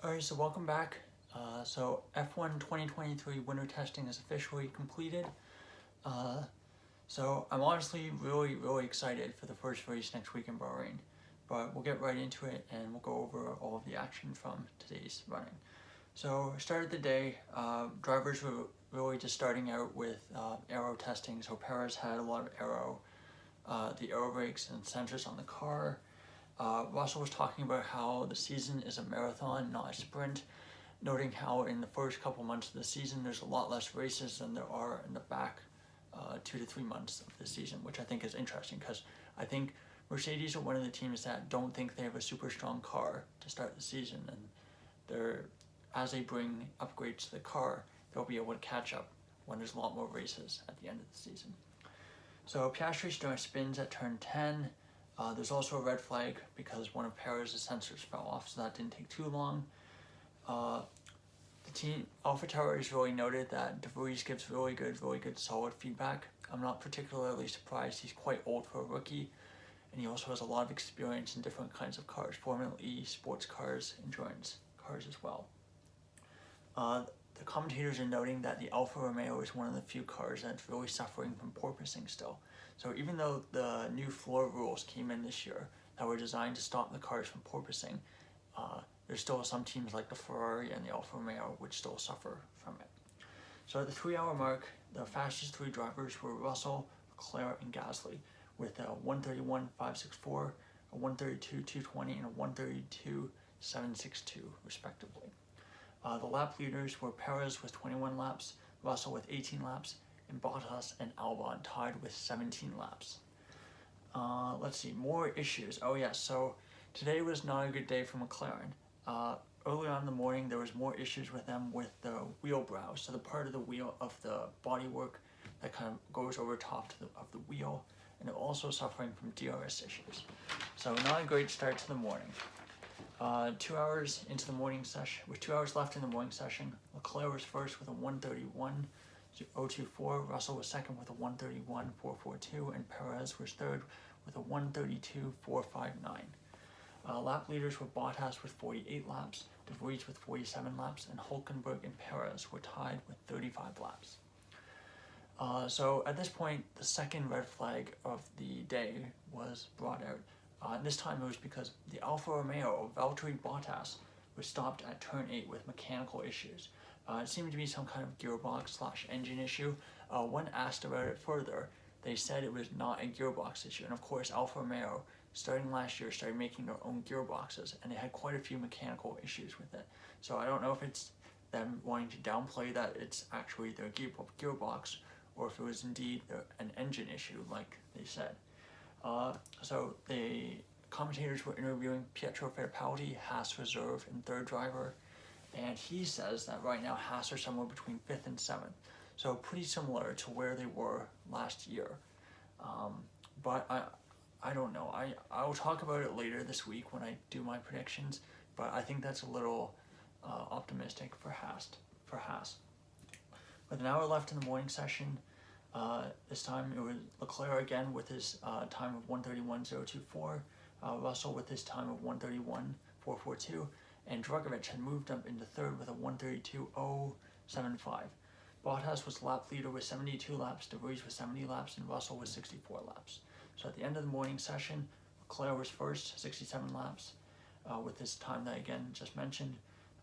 Alright, so welcome back. So F1 2023 winter testing is officially completed. So I'm honestly really excited for the first race next week in Bahrain. But we'll get right into it and we'll go over all of the action from today's running. So started the day, drivers were really just starting out with aero testing. So Perez had a lot of aero, the aero brakes and sensors on the car. Russell was talking about how the season is a marathon, not a sprint, noting how in the first couple months of the season there's a lot less races than there are in the back 2 to 3 months of the season, which I think is interesting because I think Mercedes are one of the teams that don't think they have a super strong car to start the season, and as they bring upgrades to the car, they'll be able to catch up when there's a lot more races at the end of the season. So Piastri's doing spins at turn 10. There's also a red flag because one of Perez's sensors fell off, so that didn't take too long. The team AlphaTauri has really noted that De Vries gives really good solid feedback. I'm not particularly surprised. He's quite old for a rookie, and he also has a lot of experience in different kinds of cars, Formula E, sports cars, endurance cars as well. The commentators are noting that the Alfa Romeo is one of the few cars that's really suffering from porpoising still. So even though the new floor rules came in this year that were designed to stop the cars from porpoising, there's still some teams like the Ferrari and the Alfa Romeo which still suffer from it. So at the 3-hour mark, the fastest 3 drivers were Russell, Leclerc, and Gasly with a 1:31.564, a 1:32.220, and a 1:32.762 respectively. The lap leaders were Perez with 21 laps, Russell with 18 laps, and Bottas and Albon tied with 17 laps. Let's see, more issues. Oh yes, so today was not a good day for McLaren. Early on in the morning, there was more issues with them with the wheel brows, so the part of the wheel of the bodywork that kind of goes over top of the wheel, and they're also suffering from DRS issues. So not a great start to the morning. 2 hours into the morning session, with 2 hours left in the morning session, Leclerc was first with a 1:31.024, Russell was second with a 1:31.442, and Perez was third with a 1:32.459. Lap leaders were Bottas with 48 laps, De Vries with 47 laps, and Hülkenberg and Perez were tied with 35 laps. So at this point, the second red flag of the day was brought out. This time it was because the Alfa Romeo, Valtteri Bottas, was stopped at turn 8 with mechanical issues. It seemed to be some kind of gearbox/engine issue. When asked about it further, they said it was not a gearbox issue. And of course, Alfa Romeo, starting last year, started making their own gearboxes, and they had quite a few mechanical issues with it. So I don't know if it's them wanting to downplay that it's actually their gearbox, or if it was indeed an engine issue, like they said. So the commentators were interviewing Pietro Fittipaldi, Haas reserve and third driver, and he says that right now Haas are somewhere between 5th and 7th, so pretty similar to where they were last year. But I don't know. I'll talk about it later this week when I do my predictions, but I think that's a little optimistic for Haas. With an hour left in the morning session, this time it was Leclerc again with his time of 1:31.024, Russell with his time of 1:31.442, and Drugovich had moved up into third with a 1:32.075. Bottas was lap leader with 72 laps, De Vries with 70 laps, and Russell with 64 laps. So at the end of the morning session, Leclerc was first, 67 laps, with his time that I again just mentioned.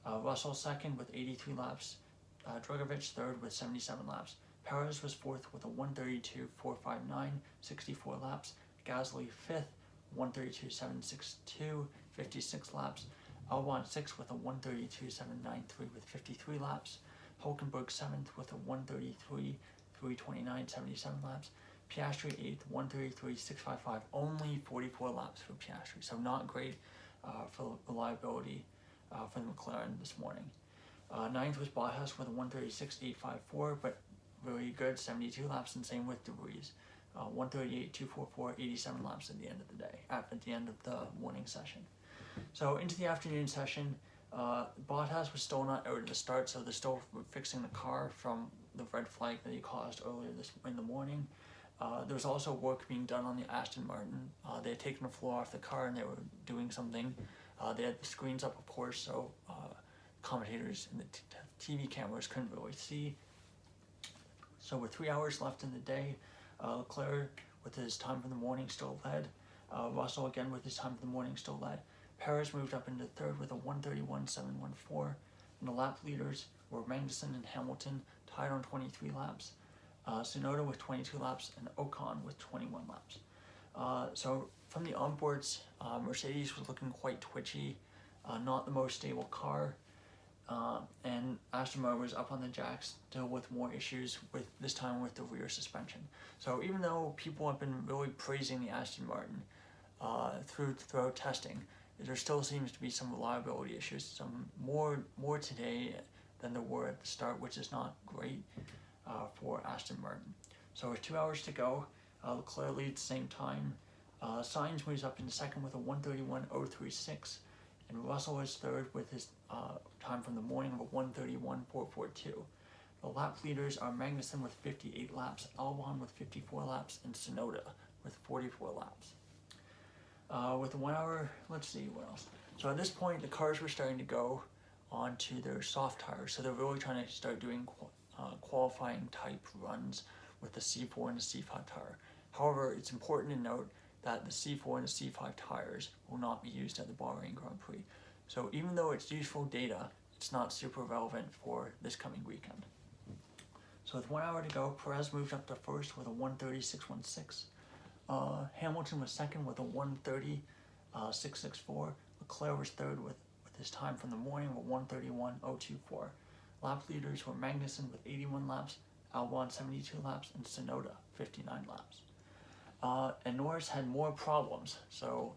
Russell second with 83 laps, Drugovich third with 77 laps. Perez was fourth with a 1:32.459, 64 laps. Gasly fifth, 1:32.762, 56 laps. Albon sixth with a 1:32.793 with 53 laps. Hülkenberg seventh with a 1:33.329, 77 laps. Piastri eighth, 1:33.655, only 44 laps for Piastri, so not great for reliability for the McLaren this morning. Ninth was Bottas with a 1:36.854, but really good, 72 laps, and same with De Vries, 1:38.244, 87 laps at the end of the day, at the end of the morning session. So into the afternoon session, Bottas was still not out at the start, so they're still fixing the car from the red flag that he caused earlier in the morning. There was also work being done on the Aston Martin. They had taken the floor off the car and they were doing something. They had the screens up, of course, so commentators and the TV cameras couldn't really see. So with 3 hours left in the day, Leclerc with his time from the morning still led. Russell again with his time from the morning still led. Perez moved up into third with a 1:31.714. And the lap leaders were Magnussen and Hamilton tied on 23 laps. Tsunoda with 22 laps and Ocon with 21 laps. So from the onboards, Mercedes was looking quite twitchy, not the most stable car. And Aston Martin was up on the jacks, still with more issues with this time with the rear suspension. So even though people have been really praising the Aston Martin throughout testing, there still seems to be some reliability issues, some more today than there were at the start, which is not great for Aston Martin. So with 2 hours to go, Leclerc leads same time. Sainz moves up into second with a 1:31.036. And Russell is third with his time from the morning of a 1:31.442. The lap leaders are Magnussen with 58 laps, Albon with 54 laps, and Tsunoda with 44 laps. With 1 hour, let's see what else. So at this point, the cars were starting to go onto their soft tires, so they're really trying to start doing qualifying type runs with the C4 and the C5 tire. However, it's important to note that the C4 and the C5 tires will not be used at the Bahrain Grand Prix. So even though it's useful data, it's not super relevant for this coming weekend. So with 1 hour to go, Perez moved up to first with a 1:36.16. Hamilton was second with a 1:30.664. Leclerc was third with his time from the morning of a 1:31.024. Lap leaders were Magnussen with 81 laps, Albon 72 laps, and Tsunoda 59 laps. And Norris had more problems. So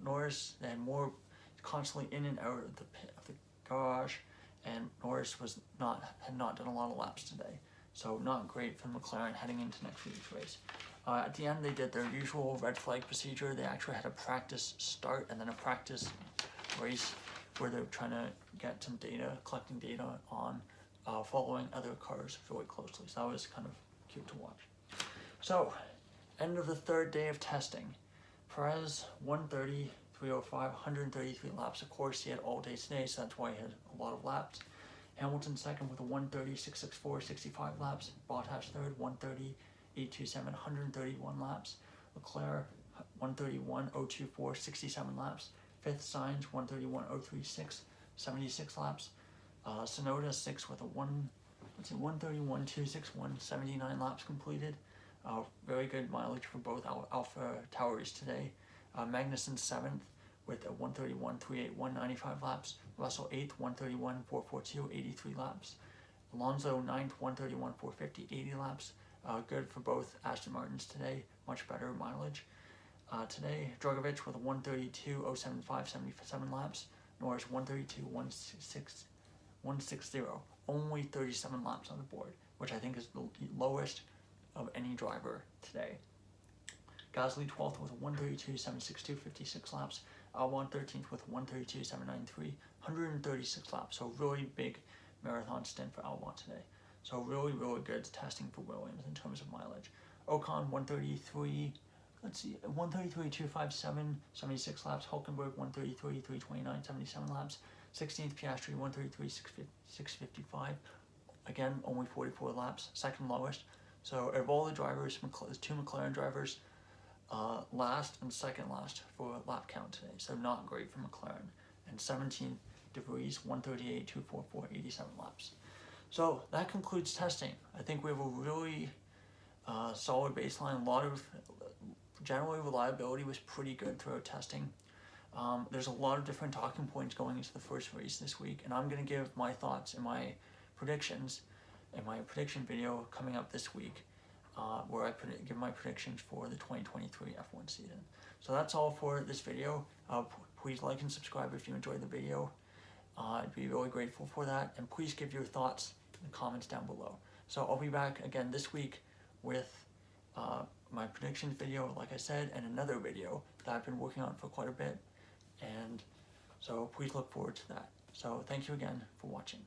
Norris had more constantly in and out of the garage, and Norris had not done a lot of laps today. So not great for McLaren heading into next week's race. At the end, they did their usual red flag procedure. They actually had a practice start and then a practice race where they're trying to get some data, collecting data on following other cars really closely. So that was kind of cute to watch. So, end of the third day of testing. Perez, 1:30.305, 133 laps. Of course, he had all day today, so that's why he had a lot of laps. Hamilton second with a 1:30.664, 65 laps. Bottas third, 1:30.827, 131 laps. Leclerc, 1:31.024, 67 laps. Fifth, Sainz, 1:31.036, 76 laps. Tsunoda sixth with a 1:31.261, 79 laps completed. Very good mileage for both Alpha Towers today. Magnussen 7th with a 1:31.381, 95 laps. Russell 8th, 1:31.442, 83 laps. Alonso 9th, 1:31.450, 80 laps. Good for both Aston Martins today, much better mileage. Today, Drogovic with a 1:32.075, 77 laps. Norris 1:32.160, only 37 laps on the board, which I think is the lowest of any driver today. Gasly 12th with a 1:32.762, 56 laps. Albon 13th with 1:32.793, 136 laps. So really big marathon stint for Albon today. So really, really good testing for Williams in terms of mileage. Ocon 1:33.257, 76 laps. Hülkenberg 1:33.329, 77 laps. 16th Piastri 1:33.655. Again, only 44 laps, second lowest. So of all the drivers, there's two McLaren drivers, last and second last for lap count today. So not great for McLaren. And 17th De Vries 1:38.244, 87 laps. So that concludes testing. I think we have a really solid baseline. Generally reliability was pretty good throughout testing. There's a lot of different talking points going into the first race this week, and I'm going to give my thoughts and my predictions in my prediction video coming up this week, where I give my predictions for the 2023 F1 season. So that's all for this video. Please like and subscribe if you enjoyed the video. I'd be really grateful for that, and please give your thoughts in the comments down below. So I'll be back again this week with my predictions video, like I said, and another video that I've been working on for quite a bit, and so please look forward to that. So thank you again for watching.